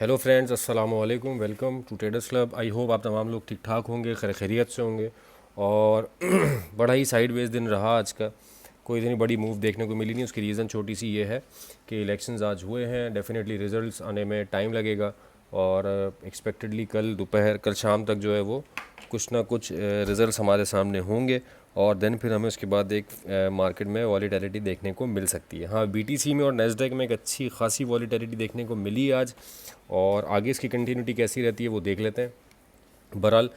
Hello friends, अस्सलाम वालेकुम। Welcome to traders club. I hope आप तमाम लोग ठीक ठाक होंगे, खैरियत से होंगे। और बड़ा ही साइडवेज दिन रहा आज का। कोई इतनी बड़ी मूव देखने को मिली नहीं। उसकी रीज़न छोटी सी ये है कि इलेक्शंस आज हुए हैं। डेफिनेटली रिजल्ट्स आने में टाइम लगेगा और एक्सपेक्टेडली कल दोपहर कल शाम तक जो है वो कुछ ना कुछ रिजल्ट्स हमारे सामने होंगे और देन फिर हमें उसके बाद एक मार्केट में वॉलीटैलिटी देखने को मिल सकती है। हाँ, बीटीसी में और नेस्डैक में एक अच्छी खासी वॉलीटैलिटी देखने को मिली आज, और आगे इसकी कंटिन्यूटी कैसी रहती है वो देख लेते हैं। बहरहाल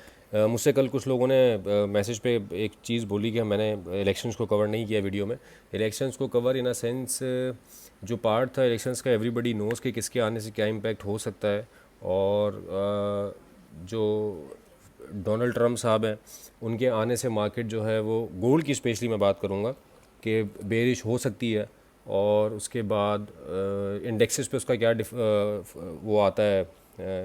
मुझसे कल कुछ लोगों ने मैसेज पे एक चीज़ बोली कि मैंने इलेक्शंस को कवर नहीं किया वीडियो में। इलेक्शंस को कवर इन अ सेंस, जो पार्ट था इलेक्शंस का, एवरीबडी नोज़ कि किसके आने से क्या इम्पैक्ट हो सकता है। और जो डोनाल्ड ट्रम्प साहब हैं उनके आने से मार्केट जो है वो गोल्ड की स्पेशली मैं बात करूँगा कि बेरिश हो सकती है। और उसके बाद इंडेक्सेस पे उसका क्या वो आता है,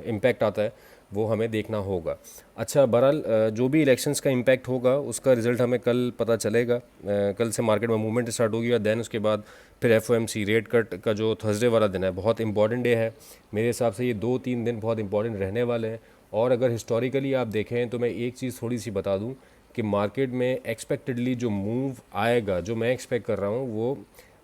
इम्पैक्ट आता है, वो हमें देखना होगा। अच्छा, बहरहाल जो भी इलेक्शंस का इम्पैक्ट होगा उसका रिज़ल्ट हमें कल पता चलेगा। कल से मार्केट में मूवमेंट स्टार्ट होगी और दैन उसके बाद फिर एफओएमसी रेट कट का जो थर्सडे वाला दिन है बहुत इंपॉर्टेंट डे है। मेरे हिसाब से ये 2-3 दिन बहुत इंपॉर्टेंट रहने वाले हैं। और अगर हिस्टोरिकली आप देखें तो मैं एक चीज़ थोड़ी सी बता दूं कि मार्केट में एक्सपेक्टेडली जो मूव आएगा, जो मैं एक्सपेक्ट कर रहा हूं, वो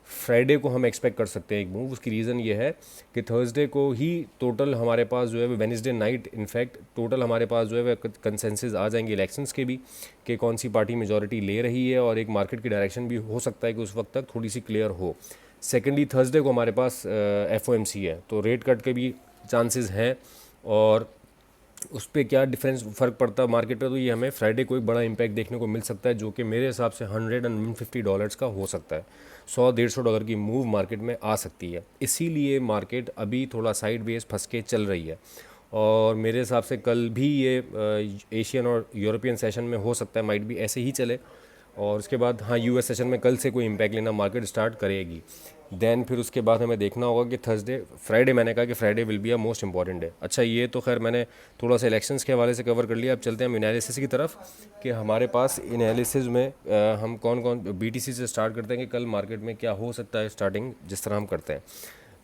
फ्राइडे को हम एक्सपेक्ट कर सकते हैं एक मूव। उसकी रीज़न ये है कि थर्सडे को ही टोटल हमारे पास जो है, वेडनेसडे नाइट इनफैक्ट टोटल हमारे पास जो है कंसेंसस आ जाएंगे इलेक्शंस के भी, कि कौन सी पार्टी मेजॉरिटी ले रही है, और एक मार्केट की डायरेक्शन भी हो सकता है कि उस वक्त तक थोड़ी सी क्लियर हो। सेकेंडली, थर्सडे को हमारे पास एफओएमसी है, तो रेट कट के भी चांसेस हैं। और उस पर क्या डिफरेंस फ़र्क पड़ता है मार्केट पे, तो ये हमें फ्राइडे को एक बड़ा इम्पैक्ट देखने को मिल सकता है, जो कि मेरे हिसाब से $150 का हो सकता है। $100-150 की मूव मार्केट में आ सकती है। इसीलिए मार्केट अभी थोड़ा साइड वेज फंस के चल रही है। और मेरे हिसाब से कल भी ये एशियन और यूरोपियन सेशन में हो सकता है, माइट भी ऐसे ही चले। और उसके बाद हाँ, यूएस सेशन में कल से कोई इम्पैक्ट लेना मार्केट स्टार्ट करेगी। देन फिर उसके बाद हमें देखना होगा कि थर्सडे फ्राइडे, मैंने कहा कि Friday will be a most important day. अच्छा, ये तो खैर मैंने थोड़ा सा इलेक्शंस के हवाले से कवर कर लिया। अब चलते हैं हम एनालिसिस की तरफ कि हमारे पास एनालिसिस में हम कौन कौन बीटीसी से स्टार्ट करते हैं कि कल मार्केट में क्या हो सकता है, स्टार्टिंग जिस तरह हम करते हैं।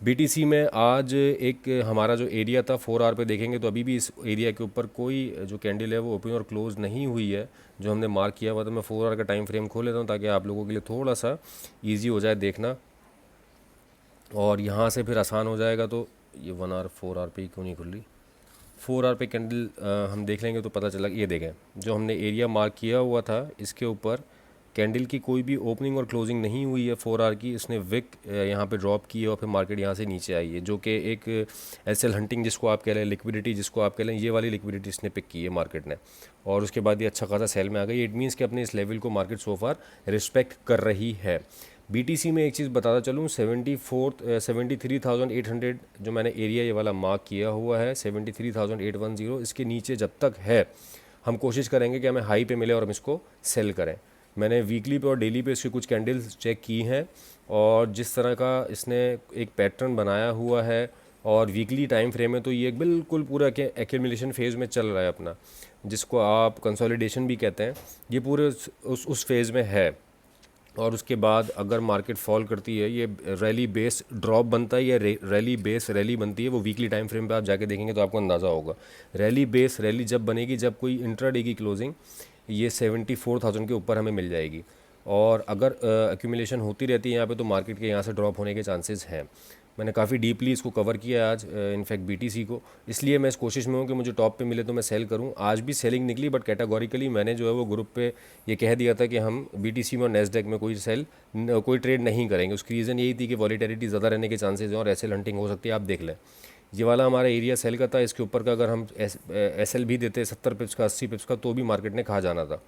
बीटीसी में आज एक हमारा जो एरिया था 4 आवर पे देखेंगे तो अभी भी इस एरिया के ऊपर कोई जो कैंडल है वो ओपन और क्लोज नहीं हुई है जो हमने मार्क किया हुआ। तो मैं 4 आवर का टाइम फ्रेम खोल लेता हूँ ताकि आप लोगों के लिए थोड़ा सा ईजी हो जाए देखना, और यहाँ से फिर आसान हो जाएगा। तो ये 1 आवर 4 आवर पे ही क्यों नहीं खुल रही, 4 आवर पे कैंडल हम देख लेंगे तो पता चला। ये देखें, जो हमने एरिया मार्क किया हुआ था इसके ऊपर कैंडल की कोई भी ओपनिंग और क्लोजिंग नहीं हुई है 4 आवर की। इसने विक यहाँ पे ड्रॉप की है और फिर मार्केट यहाँ से नीचे आई है, जो कि एक एसएल हंटिंग जिसको आप कह लें, लिक्विडिटी जिसको आप कह लें, ये वाली लिक्विडिटी इसने पिक की है मार्केट ने। और उसके बाद ये अच्छा खासा सेल में आ गई। इट मीन्स कि अपने इस लेवल को मार्केट सो फार रिस्पेक्ट कर रही है। बीटीसी में एक चीज़ बताता चलूँ, 73,800 जो मैंने एरिया ये वाला मार्क किया हुआ है 73,810, इसके नीचे जब तक है हम कोशिश करेंगे कि हमें हाई पे मिले और हम इसको सेल करें। मैंने वीकली पे और डेली पे इसकी कुछ कैंडल्स चेक की हैं, और जिस तरह का इसने एक पैटर्न बनाया हुआ है और वीकली टाइम फ्रेम में, तो ये बिल्कुल पूरा के एक्यूमुलेशन फेज़ में चल रहा है अपना, जिसको आप कंसोलिडेशन भी कहते हैं। ये पूरे उस फेज़ में है। और उसके बाद अगर मार्केट फॉल करती है, ये रैली बेस ड्रॉप बनता है या रैली बेस रैली बनती है, वो वीकली टाइम फ्रेम पे आप जाके देखेंगे तो आपको अंदाज़ा होगा। रैली बेस रैली जब बनेगी जब कोई इंट्राडे की क्लोजिंग ये 74,000 के ऊपर हमें मिल जाएगी। और अगर एक्यूमुलेशन होती रहती है यहाँ पे तो मार्केट के यहाँ से ड्रॉप होने के चांसेस हैं। मैंने काफ़ी डीपली इसको कवर किया है आज इनफैक्ट बीटीसी को, इसलिए मैं इस कोशिश में हूँ कि मुझे टॉप पे मिले तो मैं सेल करूँ। आज भी सेलिंग निकली, बट कैटेगोरिकली मैंने जो है वो ग्रुप पे ये कह दिया था कि हम बीटीसी में और नेस्डैक में कोई ट्रेड नहीं करेंगे। उसकी रीज़न यही थी कि वॉलीटिलिटी ज़्यादा रहने के चांसेस हैं और एसएल हंटिंग हो सकती है। आप देख लें, ये वाला हमारा एरिया सेल का था, इसके ऊपर का अगर हम एसएल भी देते 70 पिप्स का 80 पिप्स का तो भी मार्केट ने खा जाना था।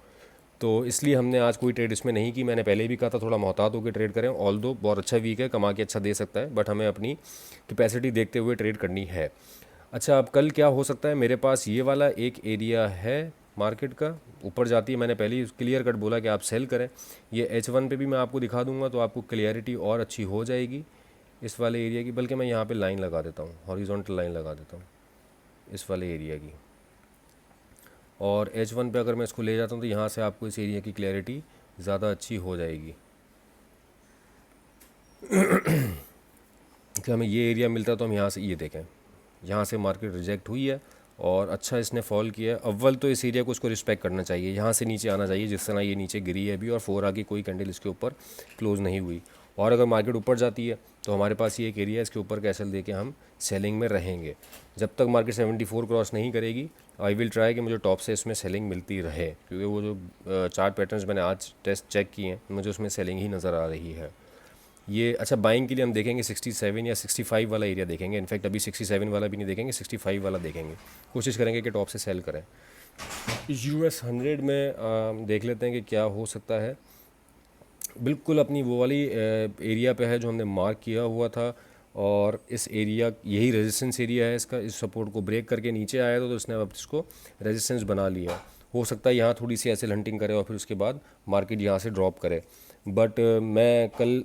तो इसलिए हमने आज कोई ट्रेड इसमें नहीं की। मैंने पहले भी कहा था थोड़ा मोहतात होकर ट्रेड करें, ऑल दो बहुत अच्छा वीक है, कमा के अच्छा दे सकता है, बट हमें अपनी कैपेसिटी देखते हुए ट्रेड करनी है। अच्छा, अब कल क्या हो सकता है, मेरे पास ये वाला एक एरिया है मार्केट का, ऊपर जाती है। मैंने पहले ही क्लियर कट बोला कि आप सेल करें। ये H1 पे भी मैं आपको दिखा दूंगा तो आपको क्लियरिटी और अच्छी हो जाएगी इस वाले एरिया की। बल्कि मैं यहाँ पे लाइन लगा देता हूँ, हॉरिजॉन्टल लाइन लगा देता हूँ इस वाले एरिया की। और H1 पे अगर मैं इसको ले जाता हूँ तो यहाँ से आपको इस एरिया की क्लैरिटी ज़्यादा अच्छी हो जाएगी कि हमें ये एरिया मिलता है। तो हम यहाँ से ये देखें, यहाँ से मार्केट रिजेक्ट हुई है और अच्छा इसने फॉल किया है। अव्वल तो इस एरिया को उसको रिस्पेक्ट करना चाहिए, यहाँ से नीचे आना चाहिए जिस तरह ये नीचे गिरी है अभी, और 4 आगे कोई कैंडल इसके ऊपर क्लोज नहीं हुई। और अगर मार्केट ऊपर जाती है तो हमारे पास ये एक एरिया है, इसके ऊपर कैसल दे के हम सेलिंग में रहेंगे। जब तक मार्केट 74 क्रॉस नहीं करेगी आई विल ट्राई कि मुझे टॉप से इसमें सेलिंग मिलती रहे, क्योंकि वो जो चार्ट पैटर्न्स मैंने आज टेस्ट चेक किए हैं मुझे उसमें सेलिंग ही नज़र आ रही है। ये अच्छा बाइंग के लिए हम देखेंगे 67 या 65 वाला एरिया देखेंगे। इनफैक्ट अभी 67 वाला भी नहीं देखेंगे, 65 वाला देखेंगे। कोशिश करेंगे कि टॉप से सेल करें। US 100 में देख लेते हैं कि क्या हो सकता है। बिल्कुल अपनी वो वाली एरिया पे है जो हमने मार्क किया हुआ था, और इस एरिया यही रेजिस्टेंस एरिया है इसका। इस सपोर्ट को ब्रेक करके नीचे आया तो इसने अब इसको रेजिस्टेंस बना लिया। हो सकता है यहाँ थोड़ी सी ऐसे हंटिंग करे और फिर उसके बाद मार्केट यहाँ से ड्रॉप करे। बट मैं कल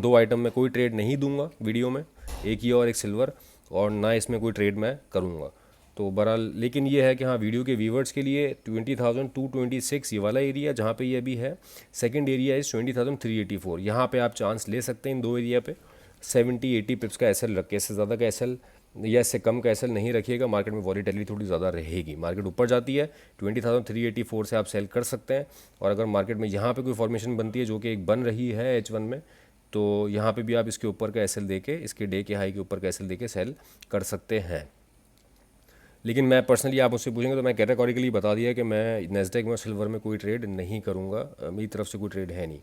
2 आइटम में कोई ट्रेड नहीं दूंगा वीडियो में, एक ये और एक सिल्वर, और ना इसमें कोई ट्रेड मैं करूँगा। तो बहरहाल लेकिन ये है कि हाँ वीडियो के व्यूवर्स के लिए 20,226 ये वाला एरिया जहाँ पे ये अभी है। Second area is 20,384। यहाँ पे आप चांस ले सकते हैं इन दो एरिया पे। 70-80 पिप्स का एसएल रख के, इससे ज़्यादा का एसएल या इससे कम का एसएल नहीं रखिएगा। मार्केट में वॉलीटिलिटी थोड़ी ज़्यादा रहेगी। मार्केट ऊपर जाती है 20,384 से आप सेल कर सकते हैं, और अगर मार्केट में यहाँ पे कोई फॉर्मेशन बनती है जो कि एक बन रही है H1 में, तो यहाँ पे भी आप इसके ऊपर का एसएल देके, इसके डे के हाई के ऊपर का एसएल देके सेल कर सकते हैं। लेकिन मैं पर्सनली आप मुझसे पूछेंगे तो मैं कैटेगोरिकली बता दिया कि मैं नेस्डेक में सिल्वर में कोई ट्रेड नहीं करूँगा, मेरी तरफ से कोई ट्रेड है नहीं।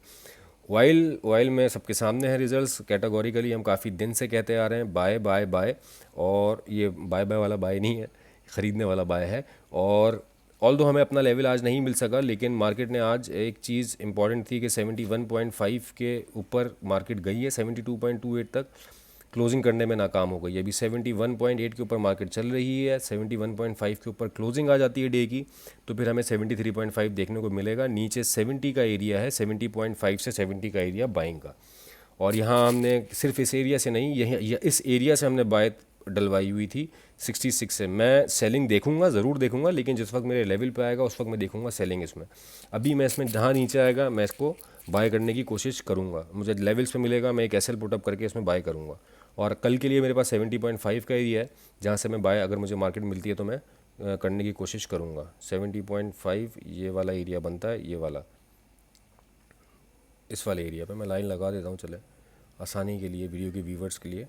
ऑयल में सबके सामने है रिजल्ट्स। कैटेगोरिकली हम काफ़ी दिन से कहते आ रहे हैं बाय बाय बाय, और ये बाय बाय वाला बाय नहीं है, ख़रीदने वाला बाय है। और ऑल दो हमें अपना लेवल आज नहीं मिल सका, लेकिन मार्केट ने आज एक चीज़ इंपॉर्टेंट थी कि 71.5 के ऊपर मार्केट गई है, 72.28 तक क्लोजिंग करने में नाकाम हो गई है। अभी 71.8 के ऊपर मार्केट चल रही है, 71.5 के ऊपर क्लोजिंग आ जाती है डे की तो फिर हमें 73.5 देखने को मिलेगा। नीचे 70 का एरिया है, 70.5 से 70 का एरिया बाइंग का। और यहाँ हमने सिर्फ इस एरिया से नहीं, यही इस एरिया से हमने बाय डलवाई हुई थी 66 से। मैं सेलिंग देखूंगा, ज़रूर देखूंगा, लेकिन जिस वक्त मेरे लेवल पे आएगा उस वक्त मैं देखूंगा सेलिंग इसमें। अभी मैं इसमें जहाँ नीचे आएगा मैं इसको बाय करने की कोशिश करूंगा। मुझे लेवल्स पे मिलेगा, मैं एक एसएल पुटअप करके इसमें बाय करूंगा। और कल के लिए मेरे पास 70.5 का एरिया है जहाँ से मैं बाय, अगर मुझे मार्केट मिलती है तो मैं करने की कोशिश करूँगा। 70.5 ये वाला एरिया बनता है, ये वाला, इस वाले एरिया पे मैं लाइन लगा देता हूँ चले आसानी के लिए वीडियो के व्यूवर्स के लिए।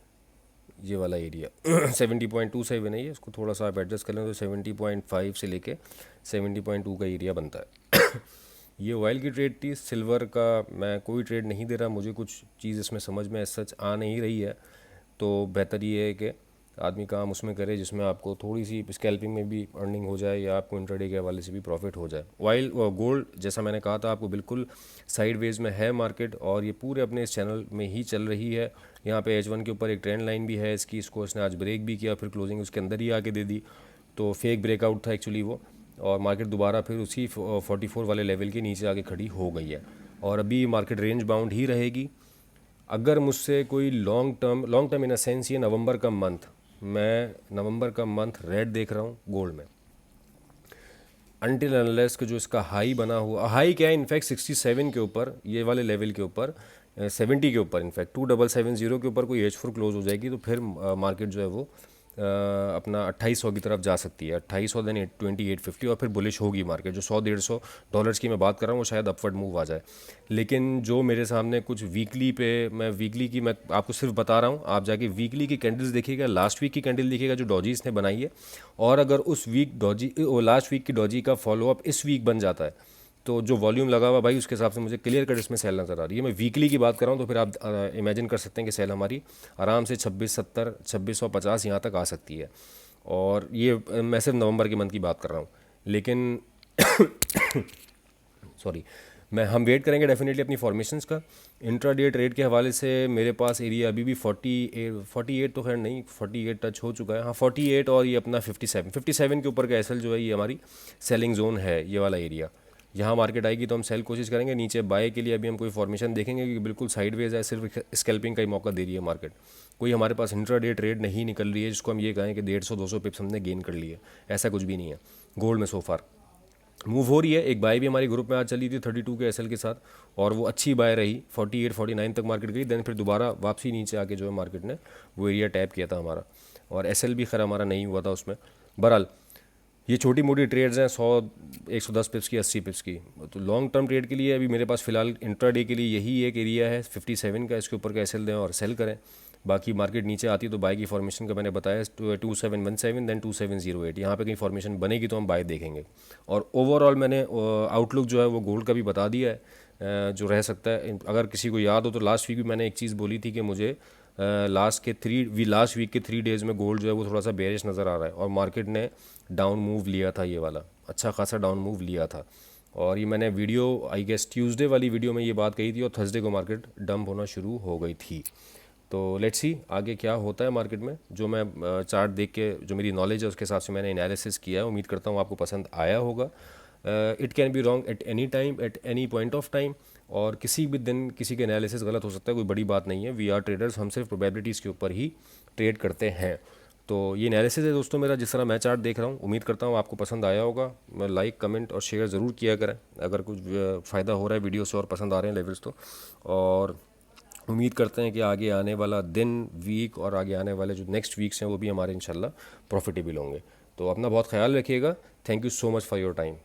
ये वाला एरिया 70.27 है, ये इसको थोड़ा सा आप एडजस्ट कर लें तो 70.5 से लेके 70.2 का एरिया बनता है। ये ऑयल की ट्रेड थी। सिल्वर का मैं कोई ट्रेड नहीं दे रहा, मुझे कुछ चीज़ इसमें समझ में सच आ नहीं रही है, तो बेहतर ये है कि आदमी काम उसमें करे जिसमें आपको थोड़ी सी स्कैल्पिंग में भी अर्निंग हो जाए या आपको इंट्राडे के हवाले से भी प्रॉफिट हो जाए। ऑयल गोल्ड जैसा मैंने कहा था आपको, बिल्कुल साइडवेज में है मार्केट, और ये पूरे अपने इस चैनल में ही चल रही है। यहाँ पे H1 के ऊपर एक ट्रेंड लाइन भी है इसकी, इसको इसने आज ब्रेक भी किया, फिर क्लोजिंग उसके अंदर ही आके दे दी, तो फेक ब्रेकआउट था एक्चुअली वो। और मार्केट दोबारा फिर उसी 44 वाले लेवल के नीचे आके खड़ी हो गई है, और अभी मार्केट रेंज बाउंड ही रहेगी। अगर मुझसे कोई long term in a sense, ये नवंबर का मंथ, मैं नवंबर का मंथ रेड देख रहा हूँ गोल्ड में, अनटिल अनलेस के जो इसका हाई बना हुआ, हाई क्या है इनफैक्ट 67 के ऊपर, ये वाले लेवल के ऊपर, 70 के ऊपर, इनफैक्ट 2770 के ऊपर कोई H4 क्लोज हो जाएगी तो फिर मार्केट जो है वो अपना 2800 की तरफ जा सकती है। 2800 देन 2850, और फिर बुलिश होगी मार्केट। जो $100-150 की मैं बात कर रहा हूँ वो शायद अपवर्ड मूव आ जाए। लेकिन जो मेरे सामने कुछ वीकली पे, मैं वीकली की मैं आपको सिर्फ बता रहा हूँ, आप जाके वीकली की कैंडल्स देखिएगा, लास्ट वीक की कैंडल देखिएगा जो डॉजी इसने बनाई है, और अगर उस वीक डॉजी लास्ट वीक की डॉजी का फॉलोअप इस वीक बन जाता है तो जो वॉल्यूम लगा हुआ भाई उसके हिसाब से मुझे क्लियर कट इसमें सेल नज़र आ रही है। मैं वीकली की बात कर रहा हूँ तो फिर आप इमेजिन कर सकते हैं कि सेल हमारी आराम से 2670 2650 यहाँ तक आ सकती है। और ये मैं सिर्फ नवंबर के मंथ की बात कर रहा हूँ, लेकिन सॉरी, हम वेट करेंगे डेफिनेटली अपनी फॉर्मेशंस का। इंट्राडे ट्रेड के हवाले से मेरे पास एरिया अभी भी 48 तो खैर नहीं, 48 टच हो चुका है, हाँ 48, और ये अपना 57 के ऊपर का एसएल जो है ये हमारी सेलिंग जोन है, ये वाला एरिया। यहाँ मार्केट आएगी तो हम सेल कोशिश करेंगे। नीचे बाय के लिए अभी हम कोई फॉर्मेशन देखेंगे क्योंकि बिल्कुल साइडवेज है, सिर्फ स्कैल्पिंग का ही मौका दे रही है मार्केट। कोई हमारे पास इंट्राडे ट्रेड नहीं निकल रही है जिसको हम ये कहें कि 150-200 पिप्स हमने गेन कर लिए, ऐसा कुछ भी नहीं है गोल्ड में सो फार। मूव हो रही है। एक बाय भी हमारी ग्रुप में आज चली थी 32 के एसएल के साथ, और वो अच्छी बाय रही, 48 49 तक मार्केट गई, देन फिर दोबारा वापसी नीचे आके जो है मार्केट ने वो एरिया टैप किया था हमारा, और एसएल भी खैर हमारा नहीं हुआ था उसमें। बहरहाल ये छोटी मोटी ट्रेड्स हैं, 100 110 पिप्स की, 80 पिप्स की। तो लॉन्ग टर्म ट्रेड के लिए अभी मेरे पास फ़िलहाल इंट्राडे के लिए यही एक एरिया है 57 का, इसके ऊपर का एसएल दें और सेल करें। बाकी मार्केट नीचे आती है तो बाय की फॉर्मेशन का मैंने बताया 2717 देन 2708, यहाँ पे कहीं फॉर्मेशन बनेगी तो हम बाय देखेंगे। और ओवरऑल मैंने आउटलुक जो है वो गोल्ड का भी बता दिया है, जो रह सकता है। अगर किसी को याद हो तो लास्ट वीक भी मैंने एक चीज़ बोली थी कि मुझे लास्ट वीक के 3 डेज़ में गोल्ड जो है वो थोड़ा सा बेरिश नज़र आ रहा है, और मार्केट ने डाउन मूव लिया था, ये वाला अच्छा खासा डाउन मूव लिया था। और ये मैंने वीडियो आई गेस ट्यूसडे वाली वीडियो में ये बात कही थी, और थर्सडे को मार्केट डंप होना शुरू हो गई थी। तो लेट्स सी आगे क्या होता है मार्केट में। जो मैं चार्ट देख के, जो मेरी नॉलेज है उसके हिसाब से मैंने एनालिसिस किया है, उम्मीद करता हूँ आपको पसंद आया होगा। It can be wrong at any time, at any point of time, और किसी भी दिन किसी के एनालिसिस गलत हो सकता है, कोई बड़ी बात नहीं है। वी आर ट्रेडर्स, हम सिर्फ प्रोबेबिलिटीज़ के ऊपर ही ट्रेड करते हैं। तो ये एनालिसिस है दोस्तों मेरा, जिस तरह मैं चार्ट देख रहा हूँ। उम्मीद करता हूँ आपको पसंद आया होगा। मैं लाइक कमेंट और शेयर ज़रूर किया करें अगर कुछ फ़ायदा हो रहा है वीडियो से और पसंद आ रहे हैं लेवल्स तो। और उम्मीद करते हैं कि आगे आने वाला दिन, वीक और आगे आने वाले जो नेक्स्ट वीक्स हैं वो भी हमारे इंशाल्लाह प्रॉफिटेबल होंगे। तो अपना बहुत ख्याल रखिएगा। Thank you so much for your time.